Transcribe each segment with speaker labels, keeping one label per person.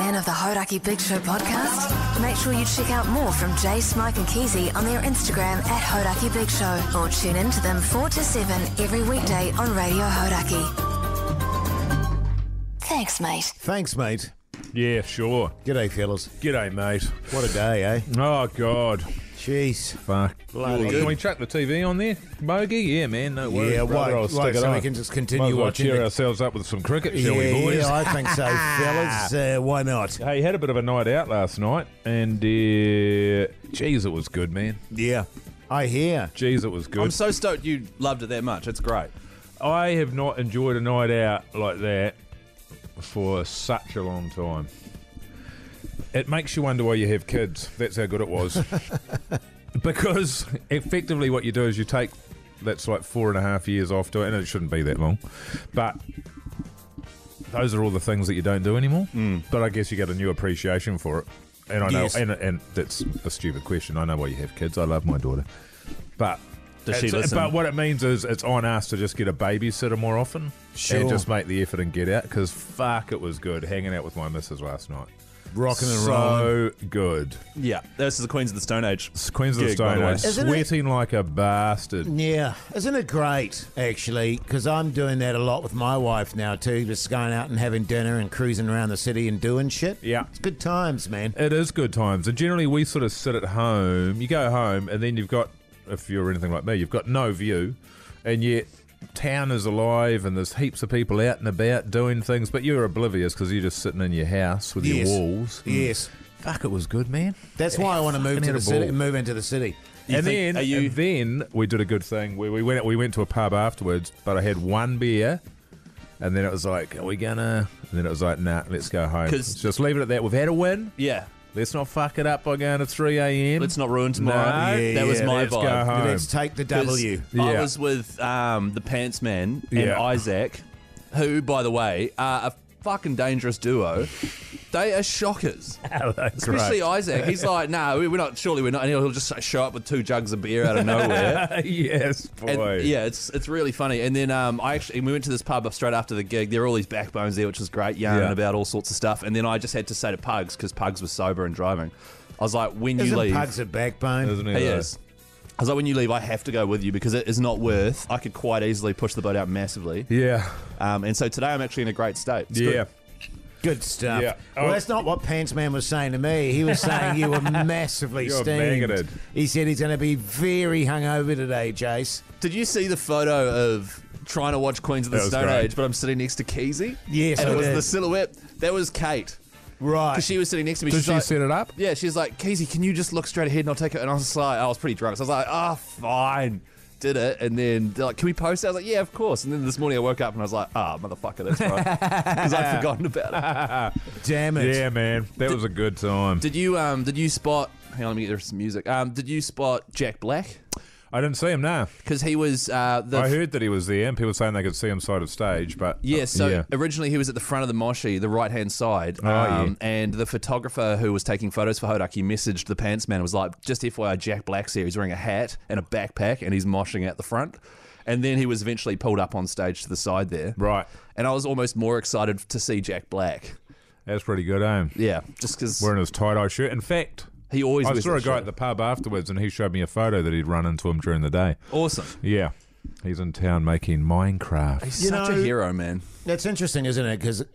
Speaker 1: fan of the Hodaki Big Show podcast? Make sure you check out more from Jay, Smike and Keezy on their Instagram at Hodaki Big Show, or tune in to them 4 to 7 every weekday on Radio Hodaki. Thanks, mate.
Speaker 2: Thanks, mate.
Speaker 3: Yeah, sure.
Speaker 2: G'day, fellas.
Speaker 3: G'day, mate.
Speaker 2: What a day, eh?
Speaker 3: Oh, God.
Speaker 2: Jeez.
Speaker 3: Fuck.
Speaker 2: Bloody
Speaker 3: Can we chuck the TV on there, Bogey? Yeah, man, no worries.
Speaker 2: Yeah,
Speaker 3: brother, I'll
Speaker 2: right,
Speaker 3: stick it
Speaker 2: so
Speaker 3: on.
Speaker 2: we can just
Speaker 3: Might
Speaker 2: continue
Speaker 3: as well
Speaker 2: watching.
Speaker 3: cheer ourselves up with some cricket, shall we,
Speaker 2: Yeah,
Speaker 3: boys?
Speaker 2: yeah, I think so, fellas. Why not?
Speaker 3: Hey, had a bit of a night out last night, and geez, it was good, man.
Speaker 2: Yeah, I hear.
Speaker 3: Geez, it was good.
Speaker 4: I'm so stoked you loved it that much. It's great.
Speaker 3: I have not enjoyed a night out like that for such a long time. It makes you wonder why you have kids. That's how good it was. Because effectively what you do is you take, that's like 4.5 years off to it, and it shouldn't be that long. But those are all the things that you don't do anymore. But I guess you get a new appreciation for it. And I know,
Speaker 2: Yes.
Speaker 3: and that's a stupid question. I know why you have kids. I love my daughter. But
Speaker 4: Does she listen?
Speaker 3: But what it means is it's on us to just get a babysitter more often.
Speaker 2: Sure.
Speaker 3: And just make the effort and get out. Because fuck, it was good hanging out with my missus last night.
Speaker 2: Rocking and rolling.
Speaker 3: So good.
Speaker 4: Yeah, this is the Queens of the Stone Age.
Speaker 3: It's Queens of the
Speaker 4: Gig, by
Speaker 3: Stone
Speaker 4: the way.
Speaker 3: Age,
Speaker 2: Isn't it?
Speaker 3: sweating like a bastard.
Speaker 2: Yeah, isn't it great, actually? Because I'm doing that a lot with my wife now, too. Just going out and having dinner and cruising around the city and doing shit.
Speaker 3: Yeah.
Speaker 2: It's good times, man.
Speaker 3: It is good times. And generally we sort of sit at home. You go home and then you've got, if you're anything like me, you've got no view. And yet town is alive and there's heaps of people out and about doing things. But you're oblivious because you're just sitting in your house with
Speaker 2: Yes.
Speaker 3: your walls.
Speaker 2: Yes.
Speaker 3: Fuck, it was good, man.
Speaker 2: That's why I want to move
Speaker 3: Fucking
Speaker 2: to
Speaker 3: had
Speaker 2: the
Speaker 3: a
Speaker 2: city.
Speaker 3: ball.
Speaker 2: Move into the city.
Speaker 3: And
Speaker 4: think-
Speaker 3: then we did a good thing where we went to a pub afterwards, but I had one beer, and then it was like, are we gonna? And then it was like, nah, let's go home.
Speaker 4: 'Cause-
Speaker 3: Just leave it at that. We've had a win.
Speaker 4: Yeah.
Speaker 3: Let's not fuck it up by going to 3 a.m.
Speaker 4: Let's not ruin tomorrow.
Speaker 3: No,
Speaker 2: Yeah,
Speaker 4: that was
Speaker 2: yeah,
Speaker 4: my
Speaker 3: let's
Speaker 4: vibe.
Speaker 3: go home.
Speaker 2: Let's take the
Speaker 4: 'Cause
Speaker 2: W.
Speaker 3: Yeah.
Speaker 4: I was with the Pants Man and
Speaker 3: Yeah.
Speaker 4: Isaac, who, by the way, are a fucking dangerous duo. They are shockers. Especially Isaac. He's like, no, we're not. Surely we're not. And he'll just show up with 2 jugs of beer out of nowhere.
Speaker 3: Yes, boy.
Speaker 4: And, yeah, it's really funny. And then we went to this pub straight after the gig. There were all these backbones there, which was great, yarning
Speaker 3: Yeah.
Speaker 4: about all sorts of stuff. And then I just had to say to Pugs, because Pugs was sober and driving, I was like, when you
Speaker 2: Isn't
Speaker 4: leave,
Speaker 2: Pugs a backbone?
Speaker 3: Isn't
Speaker 4: he is. I was like, when you leave, I have to go with you because it is not worth. I could quite easily push the boat out massively.
Speaker 3: Yeah.
Speaker 4: And so today I'm actually in a great state. It's
Speaker 3: Yeah.
Speaker 4: good.
Speaker 2: Good stuff.
Speaker 3: Yeah.
Speaker 2: Well,
Speaker 3: Oh.
Speaker 2: that's not what Pants Man was saying to me. He was saying you were massively
Speaker 3: You're
Speaker 2: steamed.
Speaker 3: maggoted.
Speaker 2: He said he's going to be very hungover today, Jace.
Speaker 4: Did you see the photo of trying to watch Queens of the
Speaker 3: That was
Speaker 4: Stone
Speaker 3: great.
Speaker 4: Age, but I'm sitting next to Keezy?
Speaker 2: Yes,
Speaker 4: and
Speaker 2: I
Speaker 4: it was
Speaker 2: did.
Speaker 4: the silhouette. That was Kate.
Speaker 2: Right.
Speaker 4: Because she was sitting next to me.
Speaker 3: Did
Speaker 4: She's
Speaker 3: she
Speaker 4: like,
Speaker 3: set it up?
Speaker 4: Yeah, she's like, Keezy, can you just look straight ahead and I'll take it? And I was just like, I was pretty drunk. So I was like, oh, fine. Did it. And then they're like, can we post it? I was like, yeah, of course. And then this morning I woke up and I was like, motherfucker, that's right. Because I'd forgotten about it.
Speaker 2: Damn it.
Speaker 3: Yeah, man. That was a good time.
Speaker 4: Did you spot, hang on, let me get some music. Did you spot Jack Black?
Speaker 3: I didn't see him now.
Speaker 4: Because he was
Speaker 3: I heard that he was there and people were saying they could see him side of stage, but
Speaker 4: Yeah, so
Speaker 3: yeah.
Speaker 4: originally he was at the front of the moshie, the right-hand side,
Speaker 3: yeah.
Speaker 4: and the photographer who was taking photos for Hodaki messaged the Pants Man and was like, just FYI, Jack Black's here. He's wearing a hat and a backpack and he's moshing out the front. And then he was eventually pulled up on stage to the side there.
Speaker 3: Right.
Speaker 4: And I was almost more excited to see Jack Black.
Speaker 3: That's pretty good, eh?
Speaker 4: Yeah, just because
Speaker 3: Wearing his tie-dye shirt. In fact,
Speaker 4: he always
Speaker 3: I
Speaker 4: wears
Speaker 3: saw a
Speaker 4: that
Speaker 3: guy
Speaker 4: shirt.
Speaker 3: at the pub afterwards and he showed me a photo that he'd run into him during the day.
Speaker 4: Awesome.
Speaker 3: Yeah. He's in town making Minecraft.
Speaker 4: He's
Speaker 2: You
Speaker 4: such
Speaker 2: know-
Speaker 4: a hero, man.
Speaker 2: That's interesting, isn't it? Because,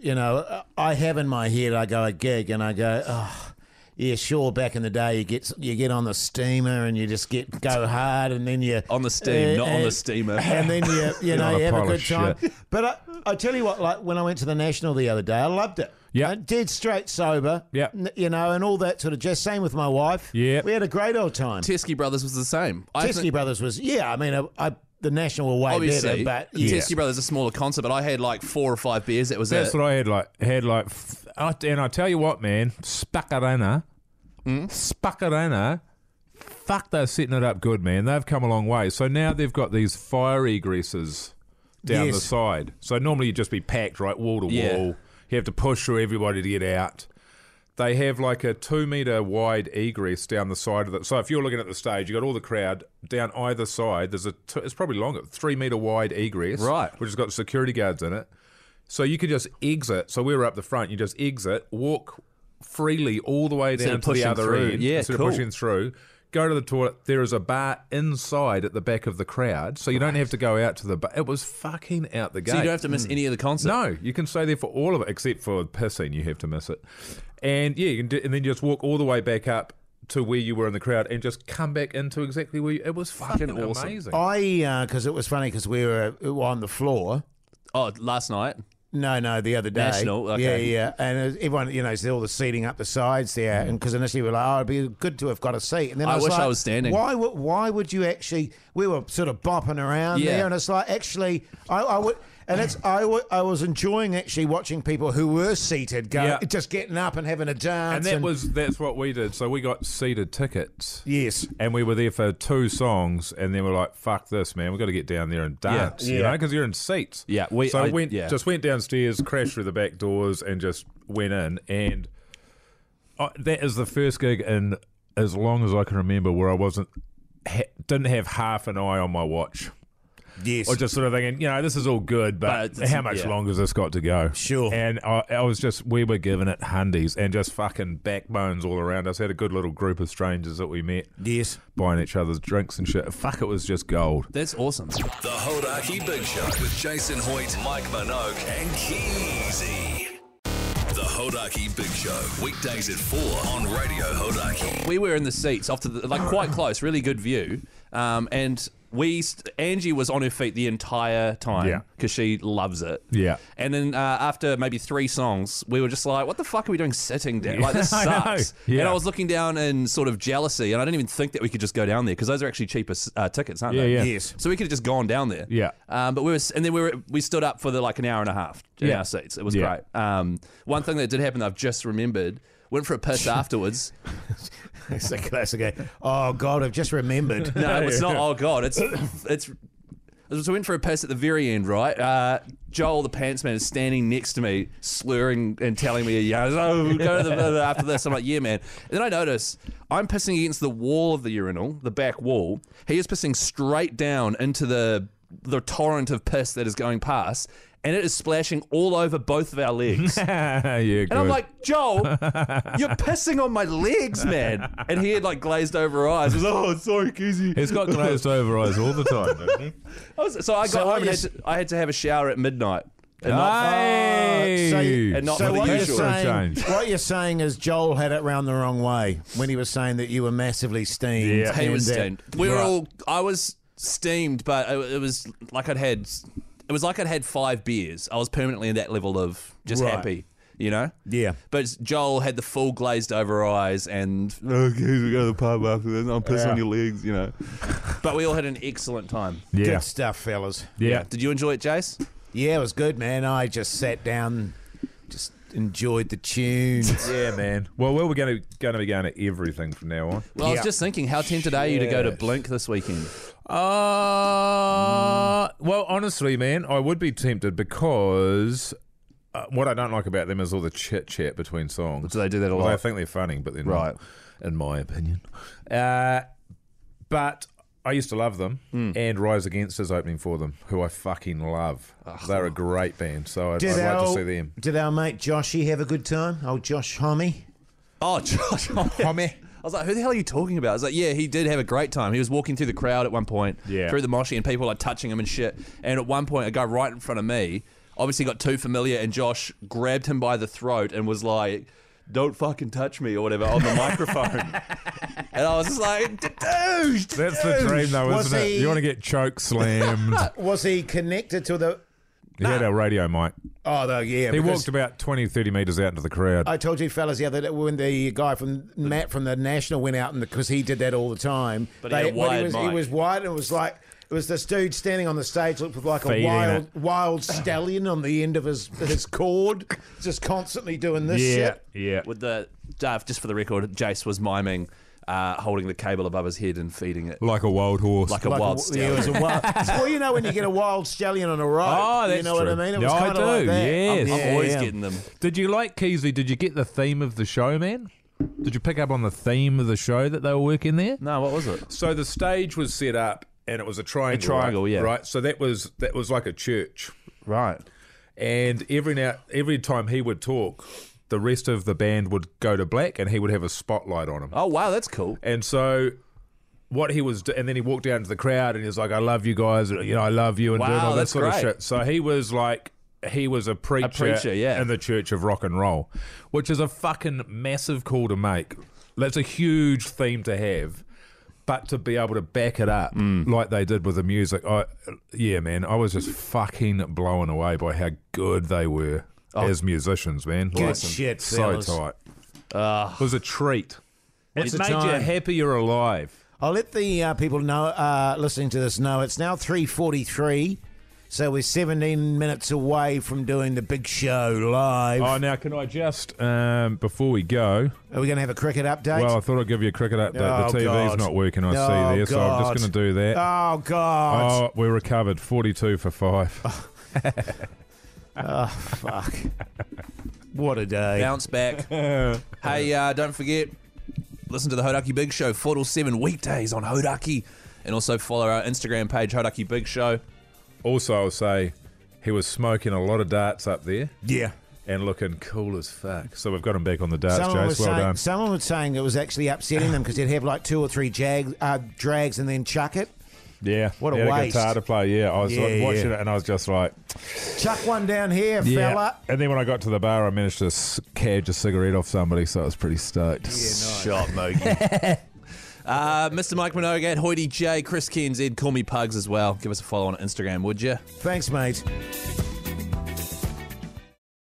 Speaker 2: I have in my head, I go a gig and I go, oh, yeah, sure, back in the day you get on the steamer and you just go hard and then you...
Speaker 4: On the steam, not on the steamer.
Speaker 2: And then you
Speaker 3: You're
Speaker 2: have a
Speaker 3: pile
Speaker 2: good
Speaker 3: of
Speaker 2: time.
Speaker 3: shit.
Speaker 2: But I tell you what, like when I went to the National the other day, I loved it.
Speaker 3: Yeah.
Speaker 2: Dead straight sober.
Speaker 3: Yeah.
Speaker 2: And all that sort of jazz. Same with my wife.
Speaker 3: Yeah.
Speaker 2: We had a great old time.
Speaker 4: Teskey Brothers was the same.
Speaker 2: Teskey Brothers was, I mean, the National were way
Speaker 4: Obviously,
Speaker 2: better, but
Speaker 4: the
Speaker 2: yeah.
Speaker 4: Teskey Brothers is a smaller concert, but I had like 4 or 5 beers. That was
Speaker 3: That's
Speaker 4: it.
Speaker 3: what I had. And I tell you what, man, Spacarena, fuck, they're setting it up good, man. They've come a long way. So now they've got these fire egresses down
Speaker 2: Yes.
Speaker 3: the side. So normally you'd just be packed, right, wall to
Speaker 4: Yeah.
Speaker 3: wall. You have to push through everybody to get out. They have like a 2 metre wide egress down the side of it. So if you're looking at the stage, you've got all the crowd down either side. There's it's probably longer, 3 metre wide egress,
Speaker 4: Right.
Speaker 3: which has got security guards in it. So you could just exit. So we were up the front. You just exit, walk freely all the way
Speaker 4: Instead
Speaker 3: down
Speaker 4: of
Speaker 3: to the
Speaker 4: pushing
Speaker 3: other
Speaker 4: through.
Speaker 3: end.
Speaker 4: Yeah,
Speaker 3: instead
Speaker 4: cool.
Speaker 3: of pushing through. Go to the toilet. There is a bar inside at the back of the crowd, so you don't have to go out to the bar. It was fucking out the gate.
Speaker 4: So you don't have to miss any of the concert.
Speaker 3: No, you can stay there for all of it, except for pissing. You have to miss it. And yeah, you can and then you just walk all the way back up to where you were in the crowd and just come back into exactly where you... It was fucking
Speaker 4: awesome.
Speaker 3: amazing.
Speaker 2: Because it was funny because we were on the floor.
Speaker 4: Oh, last night.
Speaker 2: No, the other day.
Speaker 4: National, okay.
Speaker 2: Yeah. And everyone, there's all the seating up the sides there. And because initially we were like, oh, it'd be good to have got a seat. And then
Speaker 4: I
Speaker 2: was
Speaker 4: wish
Speaker 2: like,
Speaker 4: I was standing.
Speaker 2: Why would you actually... We were sort of bopping around
Speaker 4: Yeah.
Speaker 2: there. And it's like, actually, I would... And I was enjoying actually watching people who were seated just getting up and having a dance.
Speaker 3: And that's what we did. So we got seated tickets.
Speaker 2: Yes.
Speaker 3: And we were there for 2 songs, and then we're like, "Fuck this, man! We've got to get down there and dance." You know, because you're in seats.
Speaker 4: Yeah,
Speaker 3: just went downstairs, crashed through the back doors, and just went in. And that is the first gig in as long as I can remember where I didn't have half an eye on my watch.
Speaker 2: Yes.
Speaker 3: Or just sort of thinking, this is all good, but how much longer has this got to go?
Speaker 2: Sure.
Speaker 3: And we were giving it hundies and just fucking backbones all around us. Had a good little group of strangers that we met.
Speaker 2: Yes.
Speaker 3: Buying each other's drinks and shit. Fuck, it was just gold.
Speaker 4: That's awesome.
Speaker 5: The Hodaki Big Show with Jason Hoyt, Mike Minogue, and Keezy. The Hodaki Big Show, weekdays at 4 on Radio Hodaki.
Speaker 4: We were in the seats off to quite close, really good view, and Angie was on her feet the entire time because she loves it.
Speaker 3: Yeah.
Speaker 4: And then after maybe 3 songs, we were just like, what the fuck are we doing sitting down? Like, this
Speaker 3: I know.
Speaker 4: sucks.
Speaker 3: Yeah.
Speaker 4: And I was looking down in sort of jealousy, and I didn't even think that we could just go down there because those are actually cheaper tickets, aren't they?
Speaker 3: Yeah.
Speaker 2: Yes.
Speaker 4: So we could have just gone down there.
Speaker 3: Yeah.
Speaker 4: But we stood up for an hour and a half in our seats. It was
Speaker 3: Yeah.
Speaker 4: great. One thing that did happen that I've just remembered, went for a piss afterwards.
Speaker 2: It's a classic. Oh, God, I've just remembered.
Speaker 4: No, it's not. Oh God, it's. So I went for a piss at the very end, right? Joel, the pants man, is standing next to me, slurring and telling me, "Oh, go to the after this." I'm like, "Yeah, man." And then I notice I'm pissing against the wall of the urinal, the back wall. He is pissing straight down into the torrent of piss that is going past. And it is splashing all over both of our legs.
Speaker 3: Yeah, good.
Speaker 4: And I'm like, "Joel, you're pissing on my legs, man." And he had glazed over eyes. He was, "Oh, sorry, Keezy."
Speaker 3: He's got glazed over eyes all the time, doesn't he?
Speaker 4: I got home and I had to have a shower at midnight. And
Speaker 3: Hey!
Speaker 4: and not
Speaker 2: So
Speaker 4: for the
Speaker 2: what
Speaker 4: usual.
Speaker 2: what you're saying is Joel had it round the wrong way when he was saying that you were massively steamed.
Speaker 3: Yeah.
Speaker 4: He was
Speaker 2: And
Speaker 4: steamed. I was steamed, but it was like I'd had 5 beers. I was permanently in that level of just
Speaker 2: Right.
Speaker 4: happy, Yeah.
Speaker 2: But
Speaker 4: Joel had the full glazed over eyes and, "Okay, we go to the pub after this. I'll piss on your legs, But we all had an excellent time.
Speaker 3: Yeah.
Speaker 2: good stuff, fellas.
Speaker 3: Yeah.
Speaker 4: Did you enjoy it, Jace?
Speaker 2: Yeah, it was good, man. I just sat down, just enjoyed the tunes.
Speaker 3: Yeah, man. Well, we're going to be going to everything from now on.
Speaker 4: Well, I was
Speaker 2: Yeah.
Speaker 4: just thinking, how tempted are you to go to
Speaker 2: Shit.
Speaker 4: Blink this weekend?
Speaker 3: Well, honestly, man, I would be tempted because what I don't like about them is all the chit chat between songs.
Speaker 4: Do they do that a
Speaker 3: Well,
Speaker 4: lot?
Speaker 3: I think they're funny, but they're
Speaker 4: Right.
Speaker 3: not, in my opinion. But I used to love them, and Rise Against is opening for them, who I fucking love. They're a great band, so I'd like to see them.
Speaker 2: Did our mate Joshy have a good time? Old Josh Homme?
Speaker 4: Oh, Josh. I was like, who the hell are you talking about? I was like, yeah, he did have a great time. He was walking through the crowd at one point,
Speaker 3: Yeah.
Speaker 4: through the moshie, and people like touching him and shit. And at one point, a guy right in front of me obviously got too familiar, and Josh grabbed him by the throat and was like, "Don't fucking touch me," or whatever, on the microphone. And I was just like, "Dude,
Speaker 3: That's the dream, though,
Speaker 2: Was
Speaker 3: isn't it?
Speaker 2: he-
Speaker 3: You want to get choke slammed.
Speaker 2: Was he connected to the...
Speaker 3: He had our radio mic.
Speaker 2: Oh, yeah.
Speaker 3: He
Speaker 2: because
Speaker 3: walked about 20, 30 metres out into the crowd.
Speaker 2: I told you fellas the other day when the guy from Matt from the National went out, and because he did that all the time.
Speaker 4: But he had a wired
Speaker 2: he
Speaker 4: mic.
Speaker 2: was wide, and it was like... It was this dude standing on the stage, looked like a
Speaker 3: Feeding
Speaker 2: wild stallion on the end of his cord, just constantly doing this shit.
Speaker 3: yeah.
Speaker 4: With the just for the record, Jace was miming holding the cable above his head and feeding it
Speaker 3: Like a wild horse.
Speaker 4: like a
Speaker 2: Like
Speaker 4: wild
Speaker 2: yeah,
Speaker 4: stallion.
Speaker 2: it was a wild. Well, you know when you get a wild stallion on a rope.
Speaker 3: Oh, that's
Speaker 2: you know what I
Speaker 3: true.
Speaker 2: mean. It
Speaker 3: Yeah,
Speaker 2: was
Speaker 3: I
Speaker 2: kind of like
Speaker 3: do,
Speaker 2: that.
Speaker 3: yes.
Speaker 4: I'm always
Speaker 2: yeah.
Speaker 4: getting them.
Speaker 3: Did you like Keezy? Did you get the theme of the show, man? Did you pick up on the theme of the show that they were working there?
Speaker 4: No, what was it?
Speaker 3: So the stage was set up, and it was a triangle.
Speaker 4: A triangle,
Speaker 3: right?
Speaker 4: yeah.
Speaker 3: Right. So that was like a church,
Speaker 4: Right.
Speaker 3: and every time he would talk, the rest of the band would go to black and he would have a spotlight on him.
Speaker 4: Oh, wow, that's cool.
Speaker 3: And so what he was, and then he walked out into the crowd and he was like, I love you guys, I love you, and doing all that
Speaker 4: that's
Speaker 3: sort of
Speaker 4: great.
Speaker 3: shit. So he was like, he was a preacher,
Speaker 4: yeah.
Speaker 3: in the Church of Rock and Roll, which is a fucking massive call to make. That's a huge theme to have, but to be able to back it up like they did with the music, yeah, man, I was just fucking blown away by how good they were as musicians, man.
Speaker 2: Good shit,
Speaker 3: so
Speaker 2: fellas.
Speaker 3: tight. It was a treat.
Speaker 2: What's
Speaker 3: It
Speaker 2: the
Speaker 3: made you
Speaker 2: time?
Speaker 3: happy you're alive.
Speaker 2: I'll let the people know listening to this know it's now 3:43, so we're 17 minutes away from doing the big show live.
Speaker 3: Oh, now can I just, before we go,
Speaker 2: Are we going to have a cricket update?
Speaker 3: well, I thought I'd give you a cricket update.
Speaker 2: Oh,
Speaker 3: The TV's
Speaker 2: God.
Speaker 3: not working, I
Speaker 2: Oh,
Speaker 3: see there, so I'm just
Speaker 2: God.
Speaker 3: going to do that.
Speaker 2: Oh, God.
Speaker 3: Oh, we recovered 42 for 5.
Speaker 2: Oh, fuck. What a day.
Speaker 4: Bounce back. Hey, don't forget, listen to the Hodaki Big Show 4 till 7 weekdays on Hodaki, and also follow our Instagram page, Hodaki Big Show.
Speaker 3: Also, I'll say he was smoking a lot of darts up there
Speaker 2: Yeah.
Speaker 3: and looking cool as fuck. So we've got him back on the darts, Jace. Well done.
Speaker 2: Someone was saying it was actually upsetting them because they'd have like 2 or 3 drags and then chuck it.
Speaker 3: Yeah.
Speaker 2: What a
Speaker 3: he had
Speaker 2: waste.
Speaker 3: guitar to play, yeah. I was
Speaker 2: Yeah,
Speaker 3: watching
Speaker 2: yeah.
Speaker 3: it and I was just like,
Speaker 2: Chuck one down here,
Speaker 3: yeah.
Speaker 2: fella.
Speaker 3: And then when I got to the bar, I managed to cadge a cigarette off somebody, so I was pretty stoked.
Speaker 4: Shot, Mogi. Mr. Mike Minogue at Hoity J, Chris KNZ, call me Pugs as well. Give us a follow on Instagram, would you?
Speaker 2: Thanks, mate.